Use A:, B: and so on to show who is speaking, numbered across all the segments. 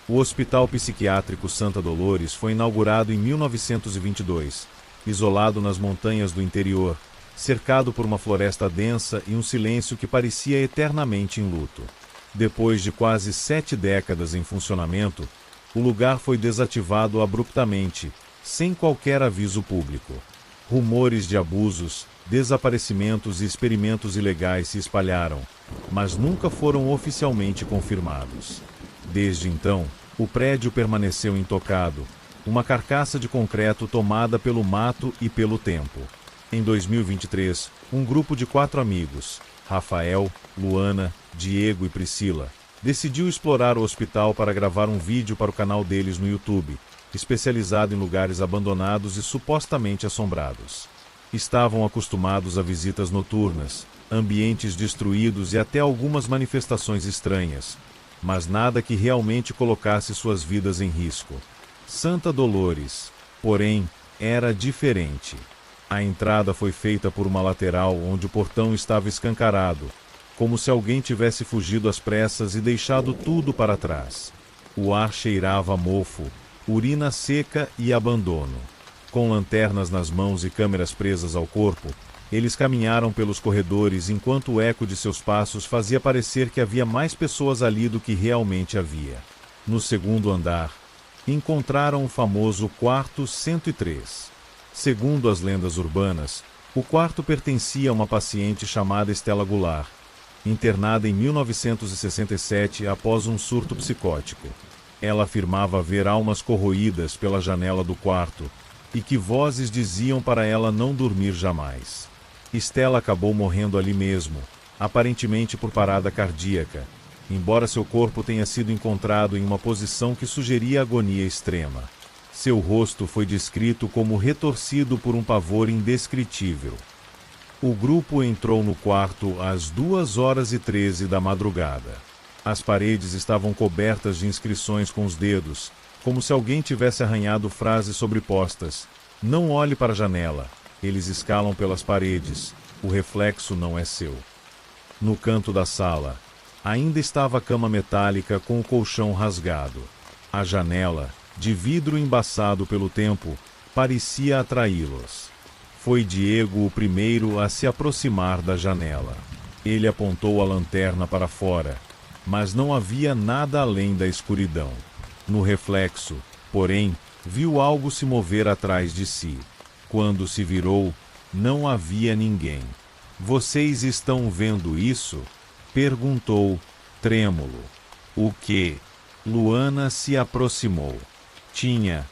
A: O Hospital Psiquiátrico Santa Dolores foi inaugurado em 1922, isolado nas montanhas do interior, cercado por uma floresta densa e um silêncio que parecia eternamente em luto. Depois de quase 7 décadas em funcionamento, o lugar foi desativado abruptamente, sem qualquer aviso público. Rumores de abusos, desaparecimentos e experimentos ilegais se espalharam, mas nunca foram oficialmente confirmados. Desde então, o prédio permaneceu intocado, uma carcaça de concreto tomada pelo mato e pelo tempo. Em 2023, um grupo de 4 amigos, Rafael, Luana, Diego e Priscila, decidiu explorar o hospital para gravar um vídeo para o canal deles no YouTube, especializado em lugares abandonados e supostamente assombrados. Estavam acostumados a visitas noturnas, ambientes destruídos e até algumas manifestações estranhas, mas nada que realmente colocasse suas vidas em risco. Santa Dolores, porém, era diferente. A entrada foi feita por uma lateral onde o portão estava escancarado, como se alguém tivesse fugido às pressas e deixado tudo para trás. O ar cheirava a mofo, urina seca e abandono. Com lanternas nas mãos e câmeras presas ao corpo, eles caminharam pelos corredores enquanto o eco de seus passos fazia parecer que havia mais pessoas ali do que realmente havia. No segundo andar, encontraram o famoso quarto 103. Segundo as lendas urbanas, o quarto pertencia a uma paciente chamada Estela Goulart, internada em 1967 após um surto psicótico. Ela afirmava ver almas corroídas pela janela do quarto e que vozes diziam para ela não dormir jamais. Estela acabou morrendo ali mesmo, aparentemente por parada cardíaca, embora seu corpo tenha sido encontrado em uma posição que sugeria agonia extrema. Seu rosto foi descrito como retorcido por um pavor indescritível. O grupo entrou no quarto às 2h13 da madrugada. As paredes estavam cobertas de inscrições com os dedos, como se alguém tivesse arranhado frases sobrepostas. Não olhe para a janela, eles escalam pelas paredes, o reflexo não é seu. No canto da sala, ainda estava a cama metálica com o colchão rasgado. A janela, de vidro embaçado pelo tempo, parecia atraí-los. Foi Diego o primeiro a se aproximar da janela. Ele apontou a lanterna para fora, mas não havia nada além da escuridão. No reflexo, porém, viu algo se mover atrás de si. Quando se virou, não havia ninguém. "Vocês estão vendo isso?" perguntou, trêmulo. "O quê?" Luana se aproximou. "Tinha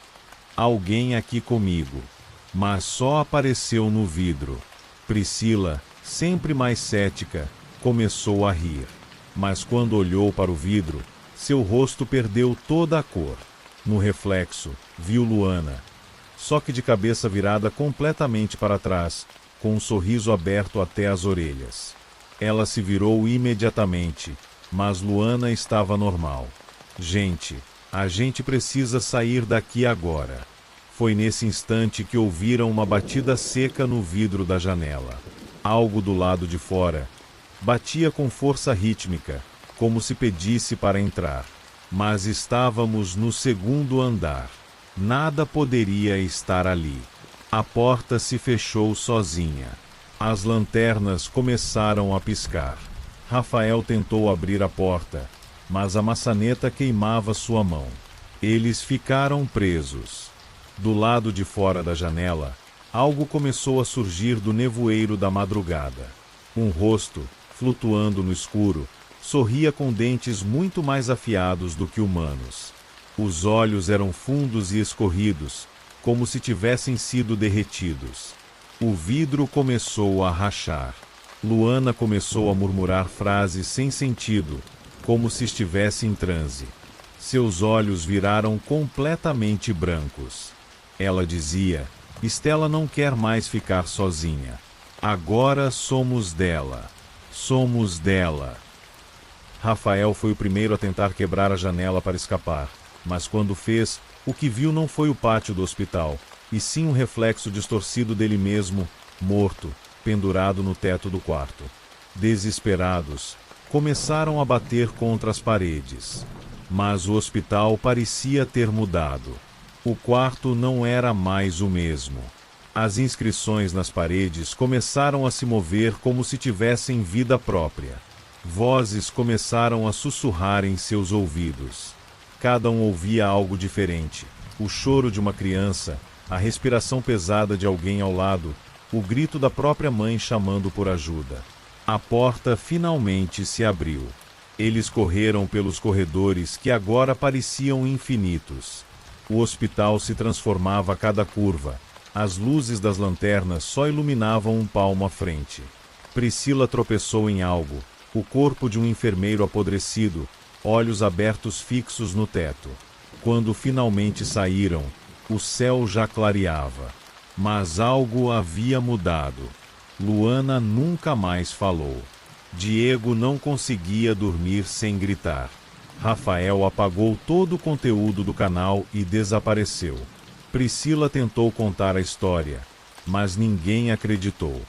A: alguém aqui comigo, mas só apareceu no vidro." Priscila, sempre mais cética, começou a rir. Mas quando olhou para o vidro, seu rosto perdeu toda a cor. No reflexo, viu Luana, só que de cabeça virada completamente para trás, com um sorriso aberto até as orelhas. Ela se virou imediatamente, mas Luana estava normal. "Gente, a gente precisa sair daqui agora." Foi nesse instante que ouviram uma batida seca no vidro da janela. Algo do lado de fora batia com força rítmica, como se pedisse para entrar. Mas estávamos no segundo andar. Nada poderia estar ali. A porta se fechou sozinha. As lanternas começaram a piscar. Rafael tentou abrir a porta, mas a maçaneta queimava sua mão. Eles ficaram presos. Do lado de fora da janela, algo começou a surgir do nevoeiro da madrugada. Um rosto, flutuando no escuro, sorria com dentes muito mais afiados do que humanos. Os olhos eram fundos e escorridos, como se tivessem sido derretidos. O vidro começou a rachar. Luana começou a murmurar frases sem sentido, como se estivesse em transe. Seus olhos viraram completamente brancos. Ela dizia: "Estela não quer mais ficar sozinha. Agora somos dela. Somos dela." Rafael foi o primeiro a tentar quebrar a janela para escapar, mas quando fez, o que viu não foi o pátio do hospital, e sim um reflexo distorcido dele mesmo, morto, pendurado no teto do quarto. Desesperados, começaram a bater contra as paredes. Mas o hospital parecia ter mudado. O quarto não era mais o mesmo. As inscrições nas paredes começaram a se mover como se tivessem vida própria. Vozes começaram a sussurrar em seus ouvidos. Cada um ouvia algo diferente. O choro de uma criança, a respiração pesada de alguém ao lado, o grito da própria mãe chamando por ajuda. A porta finalmente se abriu. Eles correram pelos corredores que agora pareciam infinitos. O hospital se transformava a cada curva. As luzes das lanternas só iluminavam um palmo à frente. Priscila tropeçou em algo. O corpo de um enfermeiro apodrecido, olhos abertos fixos no teto. Quando finalmente saíram, o céu já clareava. Mas algo havia mudado. Luana nunca mais falou. Diego não conseguia dormir sem gritar. Rafael apagou todo o conteúdo do canal e desapareceu. Priscila tentou contar a história, mas ninguém acreditou.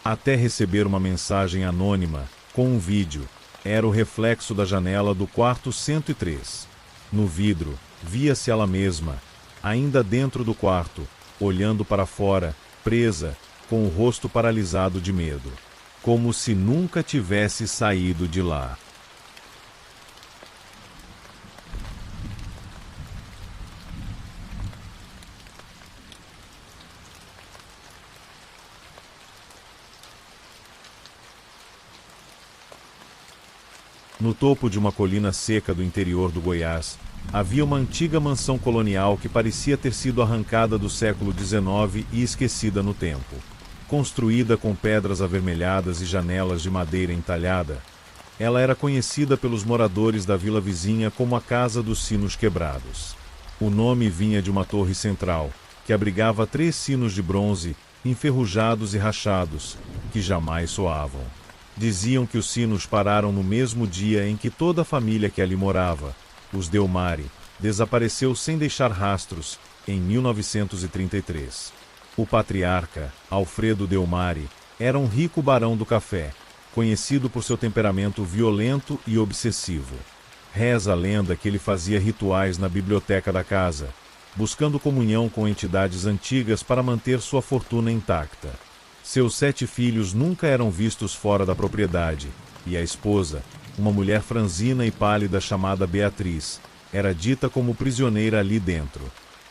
A: Até receber uma mensagem anônima, com um vídeo. Era o reflexo da janela do quarto 103. No vidro, via-se ela mesma, ainda dentro do quarto, olhando para fora, presa, com o rosto paralisado de medo. Como se nunca tivesse saído de lá. No topo de uma colina seca do interior do Goiás, havia uma antiga mansão colonial que parecia ter sido arrancada do século XIX e esquecida no tempo. Construída com pedras avermelhadas e janelas de madeira entalhada, ela era conhecida pelos moradores da vila vizinha como a Casa dos Sinos Quebrados. O nome vinha de uma torre central, que abrigava 3 sinos de bronze, enferrujados e rachados, que jamais soavam. Diziam que os sinos pararam no mesmo dia em que toda a família que ali morava, os Delmari, desapareceu sem deixar rastros, em 1933. O patriarca, Alfredo Delmari, era um rico barão do café, conhecido por seu temperamento violento e obsessivo. Reza a lenda que ele fazia rituais na biblioteca da casa, buscando comunhão com entidades antigas para manter sua fortuna intacta. Seus 7 filhos nunca eram vistos fora da propriedade, e a esposa, uma mulher franzina e pálida chamada Beatriz, era dita como prisioneira ali dentro.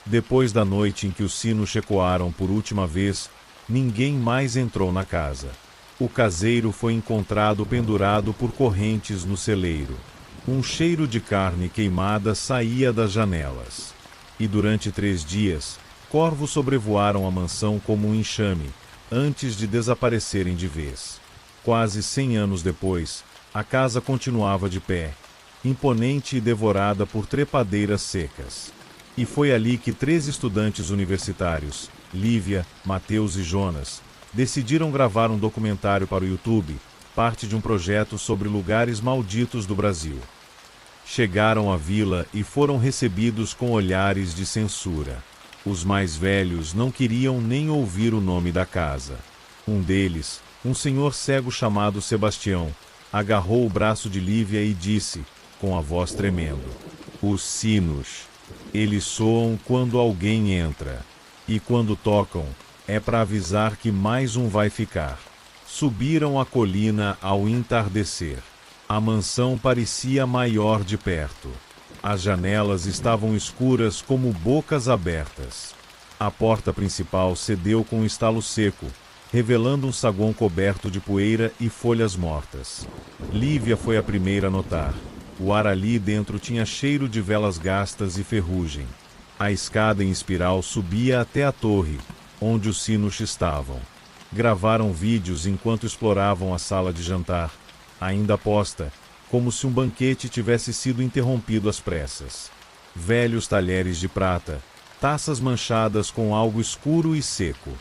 A: Depois da noite em que os sinos ecoaram por última vez, ninguém mais entrou na casa. O caseiro foi encontrado pendurado por correntes no celeiro. Um cheiro de carne queimada saía das janelas. E durante 3 dias, corvos sobrevoaram a mansão como um enxame, antes de desaparecerem de vez. Quase 100 anos depois, a casa continuava de pé, imponente e devorada por trepadeiras secas. E foi ali que 3 estudantes universitários, Lívia, Mateus e Jonas, decidiram gravar um documentário para o YouTube, parte de um projeto sobre lugares malditos do Brasil. Chegaram à vila e foram recebidos com olhares de censura. Os mais velhos não queriam nem ouvir o nome da casa. Um deles, um senhor cego chamado Sebastião, agarrou o braço de Lívia e disse, com a voz tremendo: "Os sinos. Eles soam quando alguém entra. E quando tocam, é para avisar que mais um vai ficar." Subiram a colina ao entardecer. A mansão parecia maior de perto. As janelas estavam escuras como bocas abertas. A porta principal cedeu com um estalo seco, revelando um saguão coberto de poeira e folhas mortas. Lívia foi a primeira a notar. O ar ali dentro tinha cheiro de velas gastas e ferrugem. A escada em espiral subia até a torre, onde os sinos estavam. Gravaram vídeos enquanto exploravam a sala de jantar, ainda posta, como se um banquete tivesse sido interrompido às pressas. Velhos talheres de prata, taças manchadas com algo escuro e seco.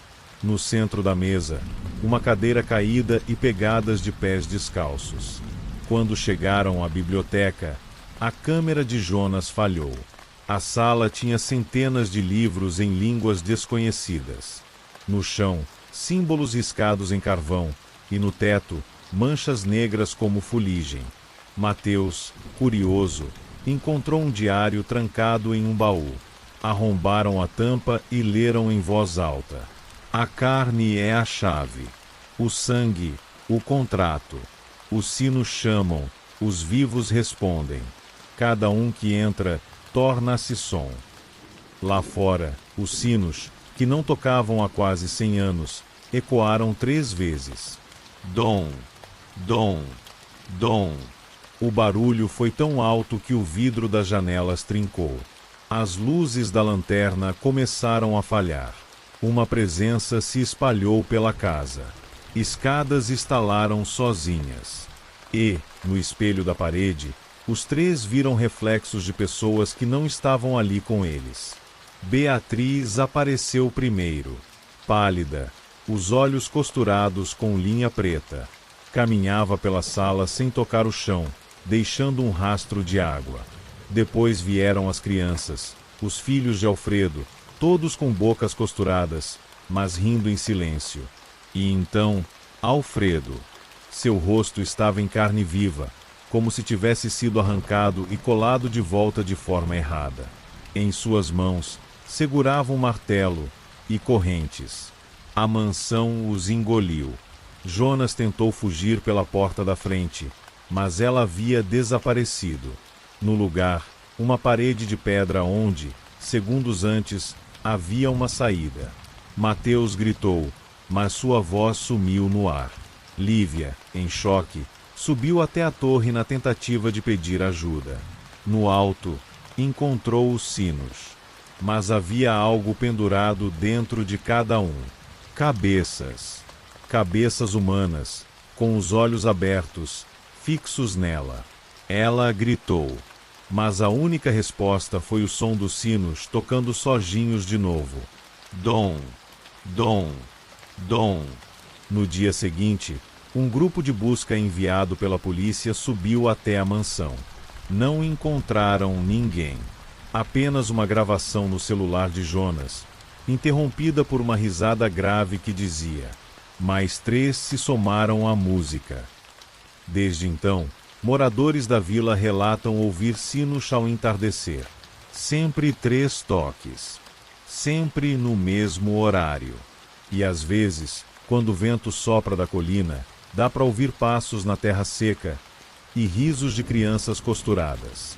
A: No centro da mesa, uma cadeira caída e pegadas de pés descalços. Quando chegaram à biblioteca, a câmera de Jonas falhou. A sala tinha centenas de livros em línguas desconhecidas. No chão, símbolos riscados em carvão, e no teto, manchas negras como fuligem. Mateus, curioso, Encontrou um diário trancado em um baú. Arrombaram a tampa e leram em voz alta: "A carne é a chave. O sangue, o contrato. Os sinos chamam, os vivos respondem. Cada um que entra, torna-se som." Lá fora, os sinos, que não tocavam há quase 100 anos, ecoaram 3 vezes. Dom, dom, dom. O barulho foi tão alto que o vidro das janelas trincou. As luzes da lanterna começaram a falhar. Uma presença se espalhou pela casa. Escadas estalaram sozinhas. E, no espelho da parede, os 3 viram reflexos de pessoas que não estavam ali com eles. Beatriz apareceu primeiro, pálida, os olhos costurados com linha preta. Caminhava pela sala sem tocar o chão, deixando um rastro de água. Depois vieram as crianças, os filhos de Alfredo, todos com bocas costuradas, mas rindo em silêncio. E então, Alfredo. Seu rosto estava em carne viva, como se tivesse sido arrancado e colado de volta de forma errada. Em suas mãos, segurava um martelo e correntes. A mansão os engoliu. Jonas tentou fugir pela porta da frente, mas ela havia desaparecido. No lugar, uma parede de pedra onde, segundos antes, havia uma saída. Mateus gritou, mas sua voz sumiu no ar. Lívia, em choque, subiu até a torre na tentativa de pedir ajuda. No alto, encontrou os sinos. Mas havia algo pendurado dentro de cada um. Cabeças. Cabeças humanas, com os olhos abertos, fixos nela. Ela gritou, mas a única resposta foi o som dos sinos tocando sozinhos de novo. Dom, dom, dom. No dia seguinte, um grupo de busca enviado pela polícia subiu até a mansão. Não encontraram ninguém. Apenas uma gravação no celular de Jonas, interrompida por uma risada grave que dizia: "Mais 3 se somaram à música." Desde então, moradores da vila relatam ouvir sinos ao entardecer. Sempre 3 toques. Sempre no mesmo horário. E às vezes, quando o vento sopra da colina, dá para ouvir passos na terra seca e risos de crianças costuradas.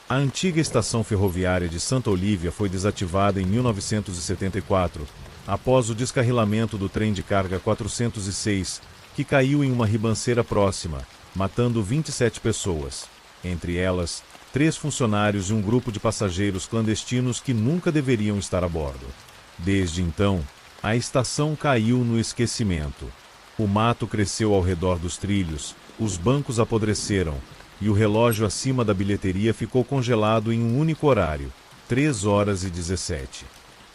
A: A antiga estação ferroviária de Santa Olívia foi desativada em 1974, após o descarrilamento do trem de carga 406, que caiu em uma ribanceira próxima, matando 27 pessoas, entre elas, 3 funcionários e um grupo de passageiros clandestinos que nunca deveriam estar a bordo. Desde então, a estação caiu no esquecimento. O mato cresceu ao redor dos trilhos, os bancos apodreceram, e o relógio acima da bilheteria ficou congelado em um único horário, 3h17.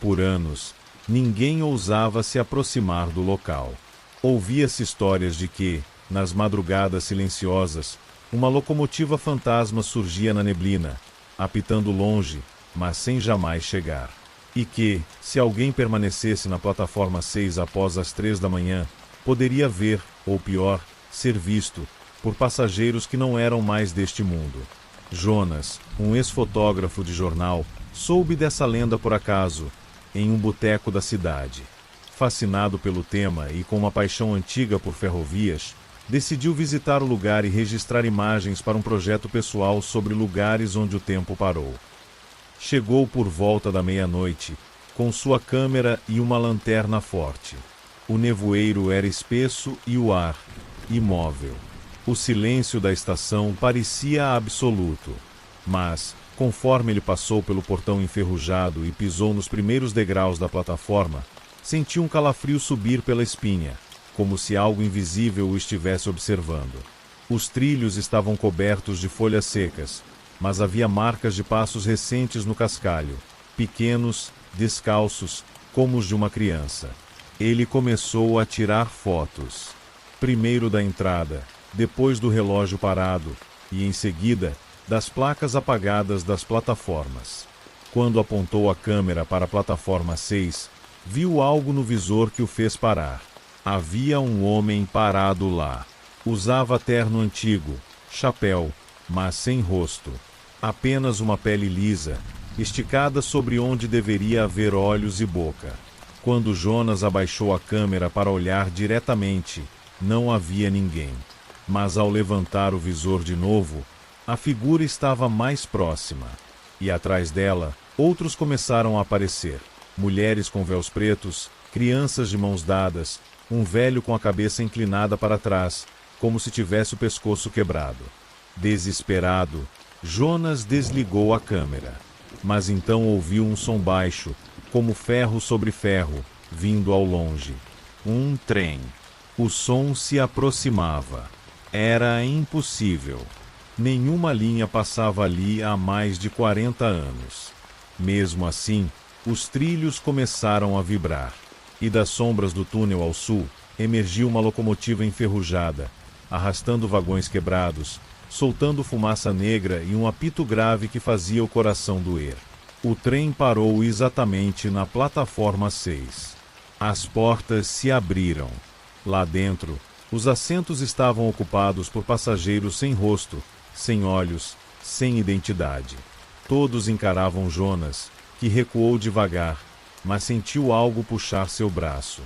A: Por anos, ninguém ousava se aproximar do local. Ouvia-se histórias de que, nas madrugadas silenciosas, uma locomotiva fantasma surgia na neblina, apitando longe, mas sem jamais chegar. E que, se alguém permanecesse na plataforma 6 após as 3 da manhã, poderia ver, ou pior, ser visto, por passageiros que não eram mais deste mundo. Jonas, um ex-fotógrafo de jornal, soube dessa lenda por acaso, em um boteco da cidade. Fascinado pelo tema e com uma paixão antiga por ferrovias, decidiu visitar o lugar e registrar imagens para um projeto pessoal sobre lugares onde o tempo parou. Chegou por volta da meia-noite, com sua câmera e uma lanterna forte. O nevoeiro era espesso e o ar, imóvel. O silêncio da estação parecia absoluto, mas, conforme ele passou pelo portão enferrujado e pisou nos primeiros degraus da plataforma, sentiu um calafrio subir pela espinha, como se algo invisível o estivesse observando. Os trilhos estavam cobertos de folhas secas, mas havia marcas de passos recentes no cascalho, pequenos, descalços, como os de uma criança. Ele começou a tirar fotos. Primeiro da entrada, depois do relógio parado, e em seguida, das placas apagadas das plataformas. Quando apontou a câmera para a plataforma 6, viu algo no visor que o fez parar. Havia um homem parado lá. Usava terno antigo, chapéu, mas sem rosto. Apenas uma pele lisa, esticada sobre onde deveria haver olhos e boca. Quando Jonas abaixou a câmera para olhar diretamente, não havia ninguém. Mas ao levantar o visor de novo, a figura estava mais próxima. E atrás dela, outros começaram a aparecer. Mulheres com véus pretos, crianças de mãos dadas, um velho com a cabeça inclinada para trás, como se tivesse o pescoço quebrado. Desesperado, Jonas desligou a câmera. Mas então ouviu um som baixo, como ferro sobre ferro, vindo ao longe. Um trem. O som se aproximava. Era impossível. Nenhuma linha passava ali há mais de 40 anos. Mesmo assim, os trilhos começaram a vibrar. E das sombras do túnel ao sul, emergiu uma locomotiva enferrujada, arrastando vagões quebrados, soltando fumaça negra e um apito grave que fazia o coração doer. O trem parou exatamente na plataforma 6. As portas se abriram. Lá dentro, os assentos estavam ocupados por passageiros sem rosto, sem olhos, sem identidade. Todos encaravam Jonas, que recuou devagar, mas sentiu algo puxar seu braço.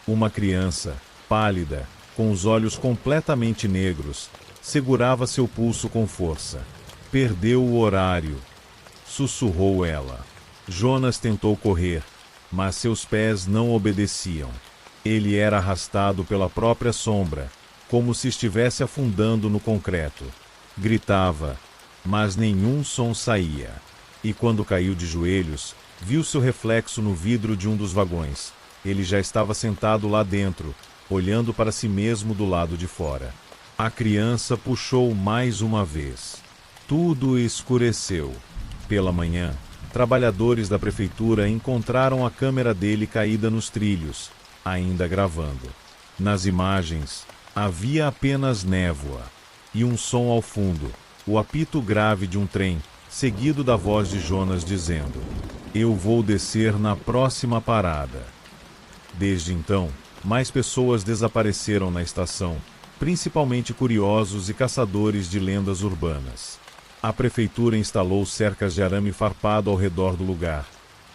A: Uma criança, pálida, com os olhos completamente negros, segurava seu pulso com força. Perdeu o horário, sussurrou ela. Jonas tentou correr, mas seus pés não obedeciam. Ele era arrastado pela própria sombra, como se estivesse afundando no concreto. Gritava, mas nenhum som saía. E quando caiu de joelhos, viu seu reflexo no vidro de um dos vagões. Ele já estava sentado lá dentro, olhando para si mesmo do lado de fora. A criança puxou mais uma vez. Tudo escureceu. Pela manhã, trabalhadores da prefeitura encontraram a câmera dele caída nos trilhos, ainda gravando. Nas imagens, havia apenas névoa e um som ao fundo, o apito grave de um trem, seguido da voz de Jonas dizendo: "Eu vou descer na próxima parada." Desde então, mais pessoas desapareceram na estação, principalmente curiosos e caçadores de lendas urbanas. A prefeitura instalou cercas de arame farpado ao redor do lugar,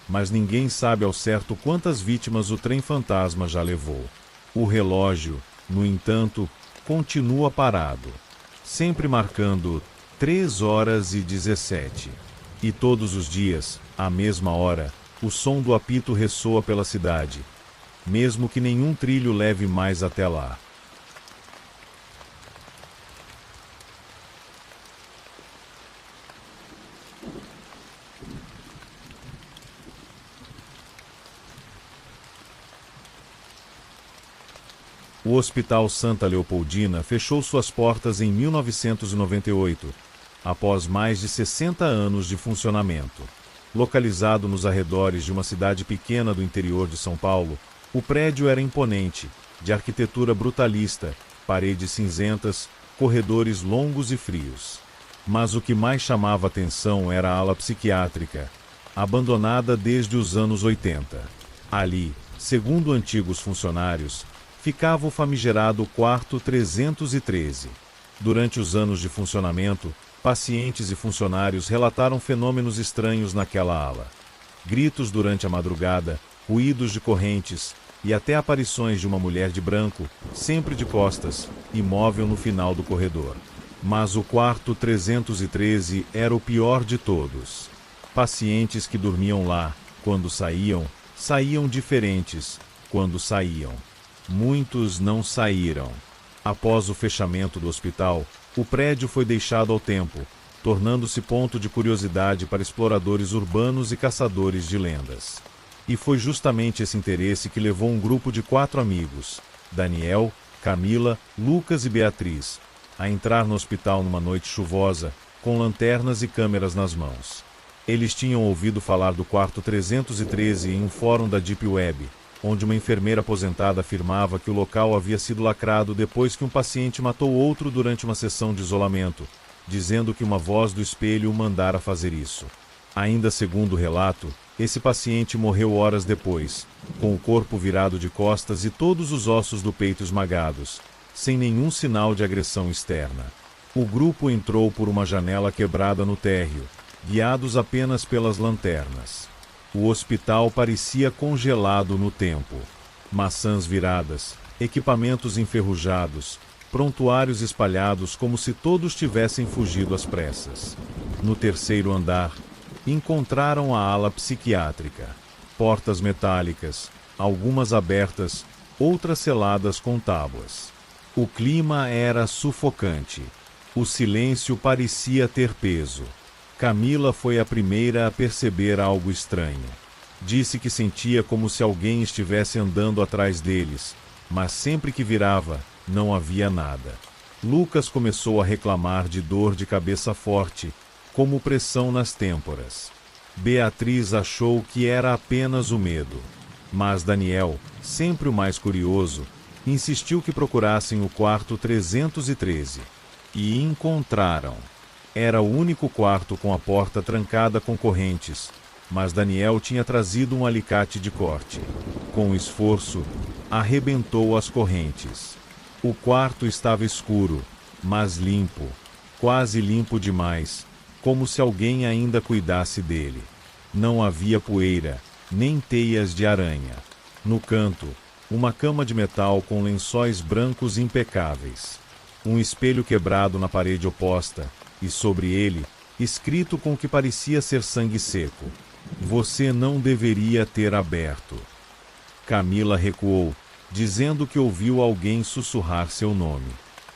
A: mas ninguém sabe ao certo quantas vítimas o trem fantasma já levou. O relógio, no entanto, continua parado, sempre marcando 3h17. E todos os dias, à mesma hora, o som do apito ressoa pela cidade, mesmo que nenhum trilho leve mais até lá. O Hospital Santa Leopoldina fechou suas portas em 1998, após mais de 60 anos de funcionamento. Localizado nos arredores de uma cidade pequena do interior de São Paulo, o prédio era imponente, de arquitetura brutalista, paredes cinzentas, corredores longos e frios. Mas o que mais chamava atenção era a ala psiquiátrica, abandonada desde os anos 80. Ali, segundo antigos funcionários, ficava o famigerado quarto 313. Durante os anos de funcionamento, pacientes e funcionários relataram fenômenos estranhos naquela ala. Gritos durante a madrugada, ruídos de correntes e até aparições de uma mulher de branco, sempre de costas, imóvel no final do corredor. Mas o quarto 313 era o pior de todos. Pacientes que dormiam lá, quando saíam, saíam diferentes, quando saíam. Muitos não saíram. Após o fechamento do hospital, o prédio foi deixado ao tempo, tornando-se ponto de curiosidade para exploradores urbanos e caçadores de lendas. E foi justamente esse interesse que levou um grupo de 4 amigos, Daniel, Camila, Lucas e Beatriz, a entrar no hospital numa noite chuvosa, com lanternas e câmeras nas mãos. Eles tinham ouvido falar do quarto 313 em um fórum da Deep Web, onde uma enfermeira aposentada afirmava que o local havia sido lacrado depois que um paciente matou outro durante uma sessão de isolamento, dizendo que uma voz do espelho o mandara fazer isso. Ainda segundo o relato, esse paciente morreu horas depois, com o corpo virado de costas e todos os ossos do peito esmagados, sem nenhum sinal de agressão externa. O grupo entrou por uma janela quebrada no térreo, guiados apenas pelas lanternas. O hospital parecia congelado no tempo. Maçãs viradas, equipamentos enferrujados, prontuários espalhados como se todos tivessem fugido às pressas. No terceiro andar, encontraram a ala psiquiátrica. Portas metálicas, algumas abertas, outras seladas com tábuas. O clima era sufocante. O silêncio parecia ter peso. Camila foi a primeira a perceber algo estranho. Disse que sentia como se alguém estivesse andando atrás deles, mas sempre que virava, não havia nada. Lucas começou a reclamar de dor de cabeça forte, como pressão nas têmporas. Beatriz achou que era apenas o medo. Mas Daniel, sempre o mais curioso, insistiu que procurassem o quarto 313. E encontraram. Era o único quarto com a porta trancada com correntes, mas Daniel tinha trazido um alicate de corte. Com esforço, arrebentou as correntes. O quarto estava escuro, mas limpo, quase limpo demais, como se alguém ainda cuidasse dele. Não havia poeira, nem teias de aranha. No canto, uma cama de metal com lençóis brancos impecáveis. Um espelho quebrado na parede oposta, e sobre ele, escrito com o que parecia ser sangue seco: "Você não deveria ter aberto." Camila recuou, dizendo que ouviu alguém sussurrar seu nome.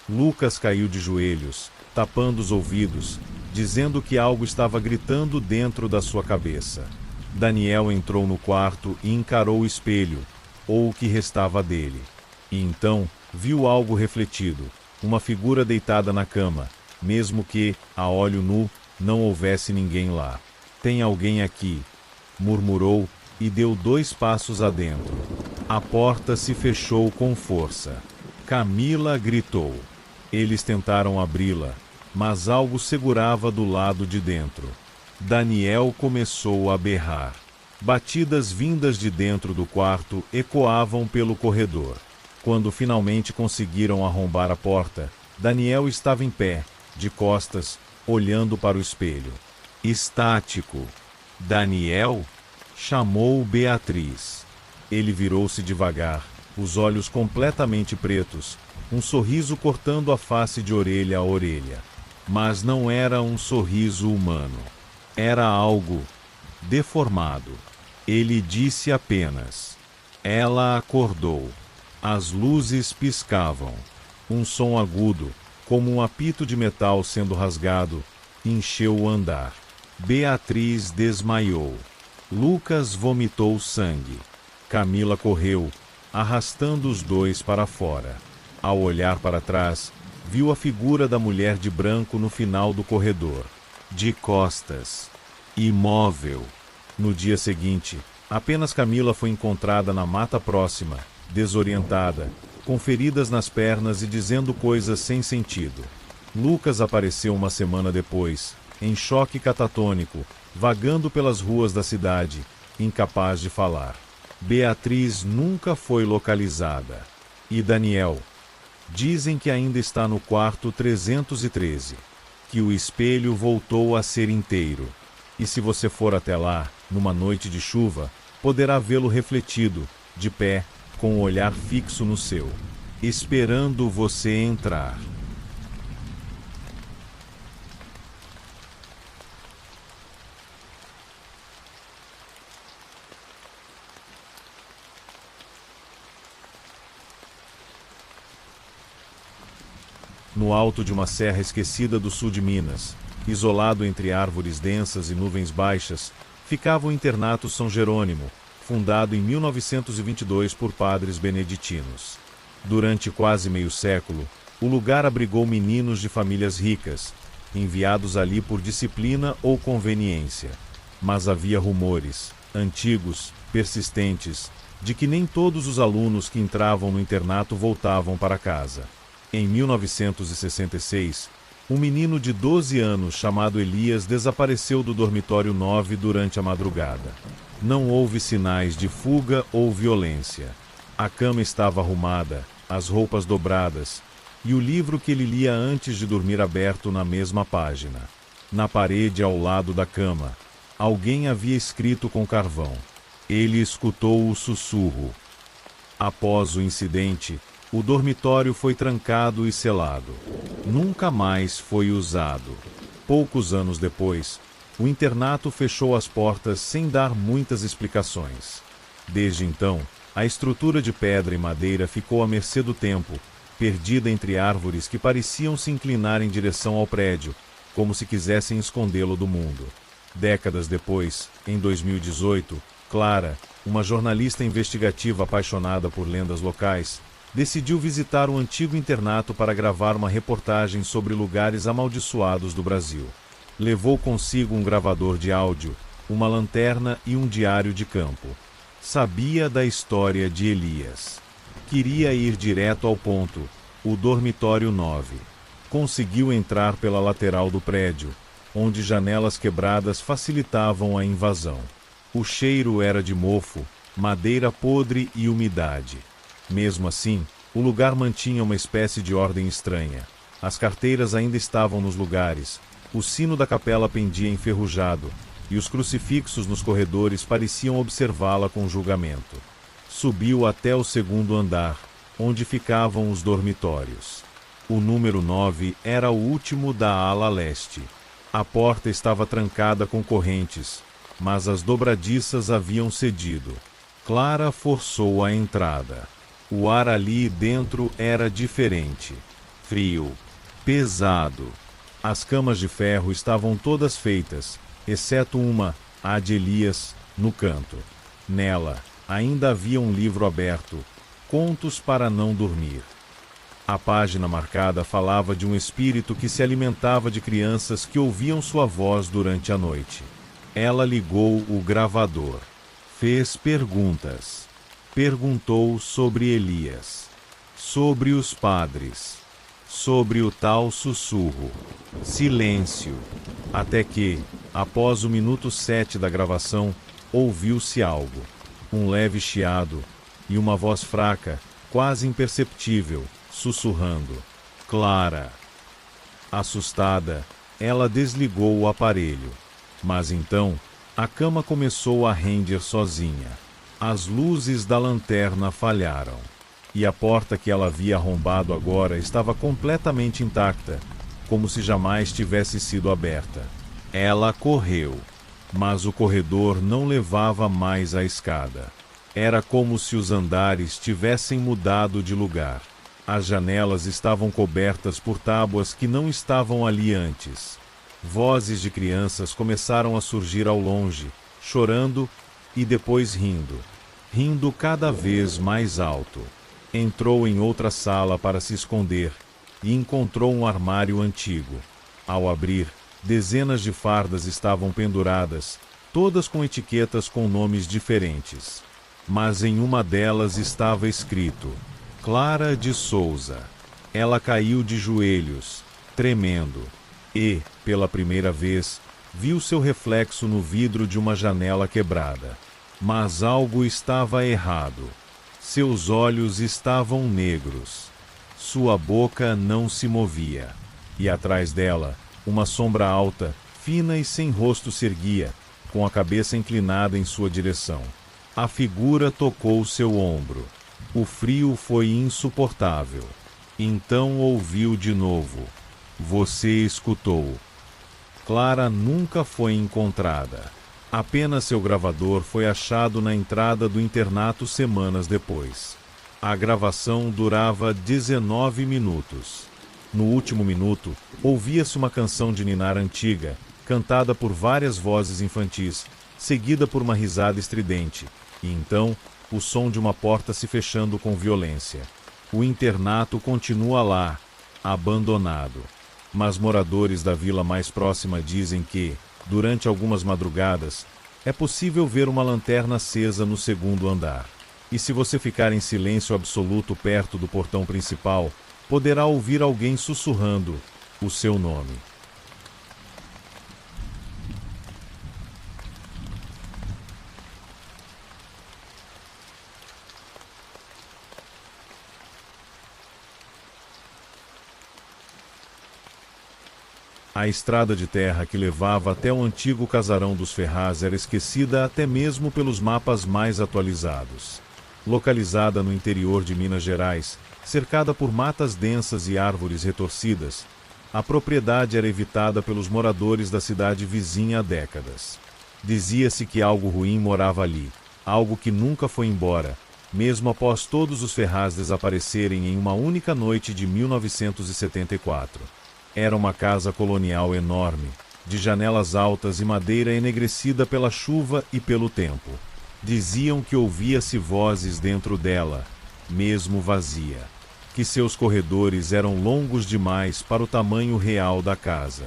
A: Lucas caiu de joelhos, tapando os ouvidos, dizendo que algo estava gritando dentro da sua cabeça. Daniel entrou no quarto e encarou o espelho, ou o que restava dele. E então, viu algo refletido, uma figura deitada na cama, mesmo que, a olho nu, não houvesse ninguém lá. "Tem alguém aqui", murmurou e deu 2 passos adentro. A porta se fechou com força. Camila gritou. Eles tentaram abri-la, mas algo segurava do lado de dentro. Daniel começou a berrar. Batidas vindas de dentro do quarto ecoavam pelo corredor. Quando finalmente conseguiram arrombar a porta, Daniel estava em pé, de costas, olhando para o espelho. Estático. "Daniel?" chamou Beatriz. Ele virou-se devagar, os olhos completamente pretos, um sorriso cortando a face de orelha a orelha. Mas não era um sorriso humano. Era algo deformado. Ele disse apenas: "Ela acordou." As luzes piscavam. Um som agudo, como um apito de metal sendo rasgado, encheu o andar. Beatriz desmaiou. Lucas vomitou sangue. Camila correu, arrastando os dois para fora. Ao olhar para trás, viu a figura da mulher de branco no final do corredor. De costas. Imóvel. No dia seguinte, apenas Camila foi encontrada na mata próxima, desorientada, com feridas nas pernas e dizendo coisas sem sentido. Lucas apareceu uma semana depois, em choque catatônico, vagando pelas ruas da cidade, incapaz de falar. Beatriz nunca foi localizada. E Daniel? Dizem que ainda está no quarto 313, que o espelho voltou a ser inteiro. E se você for até lá, numa noite de chuva, poderá vê-lo refletido, de pé, com o olhar fixo no seu, esperando você entrar. No alto de uma serra esquecida do sul de Minas, isolado entre árvores densas e nuvens baixas, ficava o internato São Jerônimo, fundado em 1922 por padres beneditinos. Durante quase meio século, o lugar abrigou meninos de famílias ricas, enviados ali por disciplina ou conveniência. Mas havia rumores, antigos, persistentes, de que nem todos os alunos que entravam no internato voltavam para casa. Em 1966, Um menino de 12 anos chamado Elias desapareceu do dormitório 9 durante a madrugada. Não houve sinais de fuga ou violência. A cama estava arrumada, as roupas dobradas, e o livro que ele lia antes de dormir aberto na mesma página. Na parede ao lado da cama, alguém havia escrito com carvão. Ele escutou o sussurro. Após o incidente, o dormitório foi trancado e selado. Nunca mais foi usado. Poucos anos depois, o internato fechou as portas sem dar muitas explicações. Desde então, a estrutura de pedra e madeira ficou à mercê do tempo, perdida entre árvores que pareciam se inclinar em direção ao prédio, como se quisessem escondê-lo do mundo. Décadas depois, em 2018, Clara, uma jornalista investigativa apaixonada por lendas locais, decidiu visitar o antigo internato para gravar uma reportagem sobre lugares amaldiçoados do Brasil. Levou consigo um gravador de áudio, uma lanterna e um diário de campo. Sabia da história de Elias. Queria ir direto ao ponto, o dormitório 9. Conseguiu entrar pela lateral do prédio, onde janelas quebradas facilitavam a invasão. O cheiro era de mofo, madeira podre e umidade. Mesmo assim, o lugar mantinha uma espécie de ordem estranha. As carteiras ainda estavam nos lugares, o sino da capela pendia enferrujado, e os crucifixos nos corredores pareciam observá-la com julgamento. Subiu até o segundo andar, onde ficavam os dormitórios. O número 9 era o último da ala leste. A porta estava trancada com correntes, mas as dobradiças haviam cedido. Clara forçou a entrada. O ar ali dentro era diferente. Frio. Pesado. As camas de ferro estavam todas feitas, exceto uma, a de Elias, no canto. Nela, ainda havia um livro aberto, Contos para não dormir. A página marcada falava de um espírito que se alimentava de crianças que ouviam sua voz durante a noite. Ela ligou o gravador. Fez perguntas. Perguntou sobre Elias, sobre os padres, sobre o tal sussurro. Silêncio. Até que, após o minuto 7 da gravação, ouviu-se algo. Um leve chiado e uma voz fraca, quase imperceptível, sussurrando. Clara. Assustada, ela desligou o aparelho. Mas então, a cama começou a render sozinha. As luzes da lanterna falharam. E a porta que ela havia arrombado agora estava completamente intacta, como se jamais tivesse sido aberta. Ela correu, mas o corredor não levava mais à escada. Era como se os andares tivessem mudado de lugar. As janelas estavam cobertas por tábuas que não estavam ali antes. Vozes de crianças começaram a surgir ao longe, chorando e depois rindo. Rindo cada vez mais alto. Entrou em outra sala para se esconder e encontrou um armário antigo. Ao abrir, dezenas de fardas estavam penduradas, todas com etiquetas com nomes diferentes. Mas em uma delas estava escrito: Clara de Souza. Ela caiu de joelhos, tremendo, e, pela primeira vez, viu seu reflexo no vidro de uma janela quebrada. Mas algo estava errado. Seus olhos estavam negros. Sua boca não se movia. E atrás dela, uma sombra alta, fina e sem rosto se erguia, com a cabeça inclinada em sua direção. A figura tocou seu ombro. O frio foi insuportável. Então ouviu de novo. Você escutou. Clara nunca foi encontrada. Apenas seu gravador foi achado na entrada do internato semanas depois. A gravação durava 19 minutos. No último minuto, ouvia-se uma canção de ninar antiga, cantada por várias vozes infantis, seguida por uma risada estridente, e então, o som de uma porta se fechando com violência. O internato continua lá, abandonado. Mas moradores da vila mais próxima dizem que, durante algumas madrugadas, é possível ver uma lanterna acesa no segundo andar. E se você ficar em silêncio absoluto perto do portão principal, poderá ouvir alguém sussurrando: o seu nome. A estrada de terra que levava até o antigo casarão dos Ferraz era esquecida até mesmo pelos mapas mais atualizados. Localizada no interior de Minas Gerais, cercada por matas densas e árvores retorcidas, a propriedade era evitada pelos moradores da cidade vizinha há décadas. Dizia-se que algo ruim morava ali, algo que nunca foi embora, mesmo após todos os Ferraz desaparecerem em uma única noite de 1974. Era uma casa colonial enorme, de janelas altas e madeira enegrecida pela chuva e pelo tempo. Diziam que ouvia-se vozes dentro dela, mesmo vazia, que seus corredores eram longos demais para o tamanho real da casa,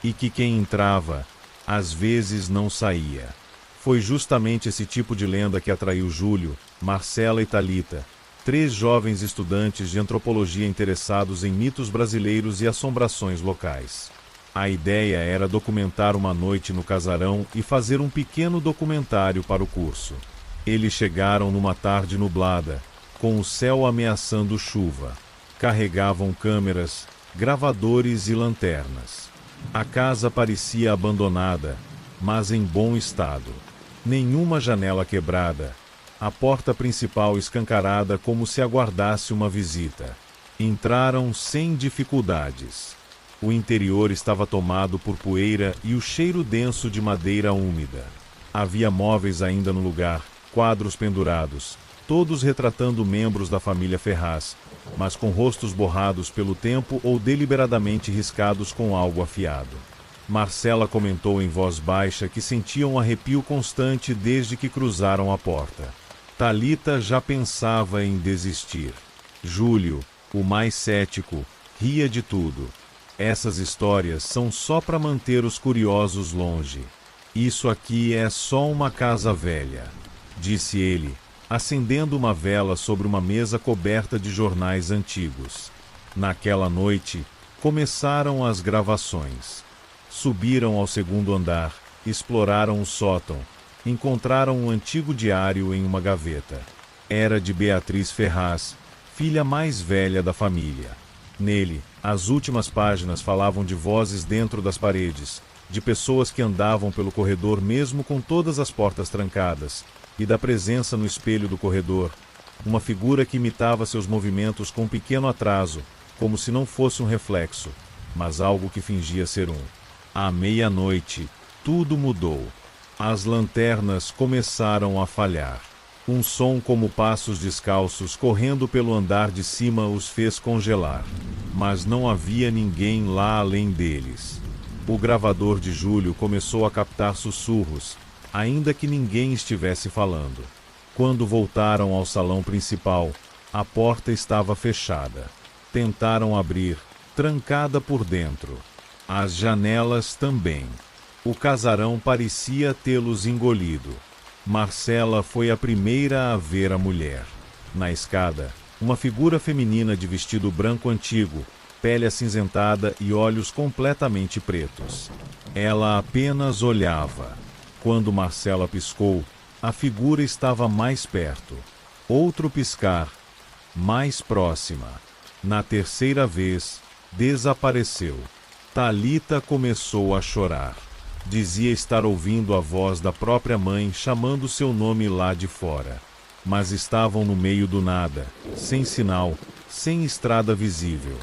A: e que quem entrava, às vezes não saía. Foi justamente esse tipo de lenda que atraiu Júlio, Marcela e Thalita, 3 jovens estudantes de antropologia interessados em mitos brasileiros e assombrações locais. A ideia era documentar uma noite no casarão e fazer um pequeno documentário para o curso. Eles chegaram numa tarde nublada, com o céu ameaçando chuva. Carregavam câmeras, gravadores e lanternas. A casa parecia abandonada, mas em bom estado. Nenhuma janela quebrada. A porta principal escancarada como se aguardasse uma visita. Entraram sem dificuldades. O interior estava tomado por poeira e o cheiro denso de madeira úmida. Havia móveis ainda no lugar, quadros pendurados, todos retratando membros da família Ferraz, mas com rostos borrados pelo tempo ou deliberadamente riscados com algo afiado. Marcela comentou em voz baixa que sentia um arrepio constante desde que cruzaram a porta. Thalita já pensava em desistir. Júlio, o mais cético, ria de tudo. Essas histórias são só para manter os curiosos longe. Isso aqui é só uma casa velha, disse ele, acendendo uma vela sobre uma mesa coberta de jornais antigos. Naquela noite, começaram as gravações. Subiram ao 2º andar, exploraram o sótão, encontraram um antigo diário em uma gaveta. Era de Beatriz Ferraz, filha mais velha da família. Nele, as últimas páginas falavam de vozes dentro das paredes, de pessoas que andavam pelo corredor mesmo com todas as portas trancadas, e da presença no espelho do corredor, uma figura que imitava seus movimentos com um pequeno atraso, como se não fosse um reflexo, mas algo que fingia ser um. À meia-noite, tudo mudou. As lanternas começaram a falhar. Um som como passos descalços correndo pelo andar de cima os fez congelar. Mas não havia ninguém lá além deles. O gravador de Júlio começou a captar sussurros, ainda que ninguém estivesse falando. Quando voltaram ao salão principal, a porta estava fechada. Tentaram abrir, trancada por dentro. As janelas também. O casarão parecia tê-los engolido. Marcela foi a primeira a ver a mulher. Na escada, uma figura feminina de vestido branco antigo, pele acinzentada e olhos completamente pretos. Ela apenas olhava. Quando Marcela piscou, a figura estava mais perto. Outro piscar, mais próxima. Na terceira vez, desapareceu. Thalita começou a chorar. Dizia estar ouvindo a voz da própria mãe chamando seu nome lá de fora. Mas estavam no meio do nada, sem sinal, sem estrada visível.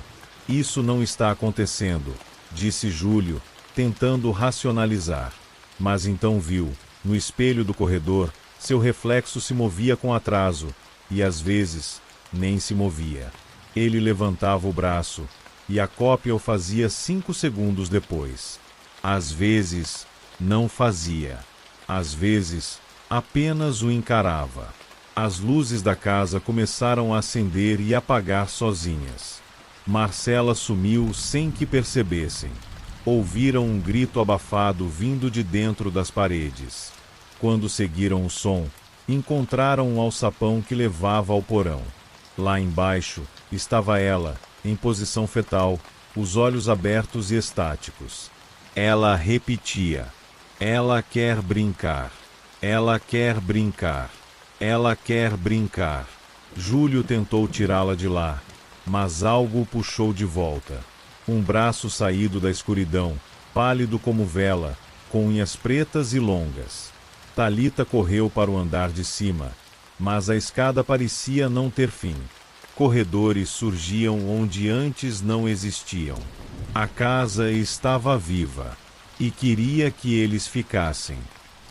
A: Isso não está acontecendo, disse Júlio, tentando racionalizar. Mas então viu, no espelho do corredor, seu reflexo se movia com atraso, e às vezes, nem se movia. Ele levantava o braço, e a cópia o fazia 5 segundos depois. Às vezes, não fazia. Às vezes, apenas o encarava. As luzes da casa começaram a acender e apagar sozinhas. Marcela sumiu sem que percebessem. Ouviram um grito abafado vindo de dentro das paredes. Quando seguiram o som, encontraram um alçapão que levava ao porão. Lá embaixo, estava ela, em posição fetal, os olhos abertos e estáticos. Ela repetia: ela quer brincar. Ela quer brincar. Ela quer brincar. Júlio tentou tirá-la de lá, mas algo o puxou de volta. Um braço saído da escuridão, pálido como vela, com unhas pretas e longas. Thalita correu para o andar de cima, mas a escada parecia não ter fim. Corredores surgiam onde antes não existiam. A casa estava viva e queria que eles ficassem.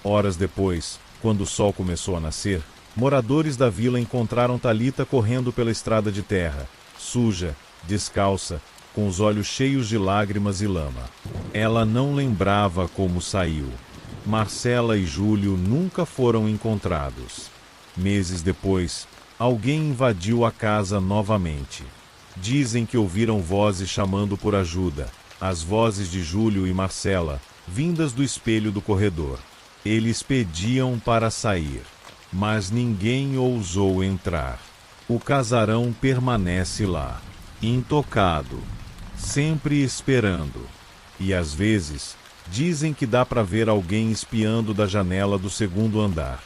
A: Horas depois, quando o sol começou a nascer, moradores da vila encontraram Thalita correndo pela estrada de terra, suja, descalça, com os olhos cheios de lágrimas e lama. Ela não lembrava como saiu. Marcela e Júlio nunca foram encontrados. Meses depois, alguém invadiu a casa novamente. Dizem que ouviram vozes chamando por ajuda, as vozes de Júlio e Marcela, vindas do espelho do corredor. Eles pediam para sair, mas ninguém ousou entrar. O casarão permanece lá, intocado, sempre esperando. E às vezes, dizem que dá para ver alguém espiando da janela do segundo andar.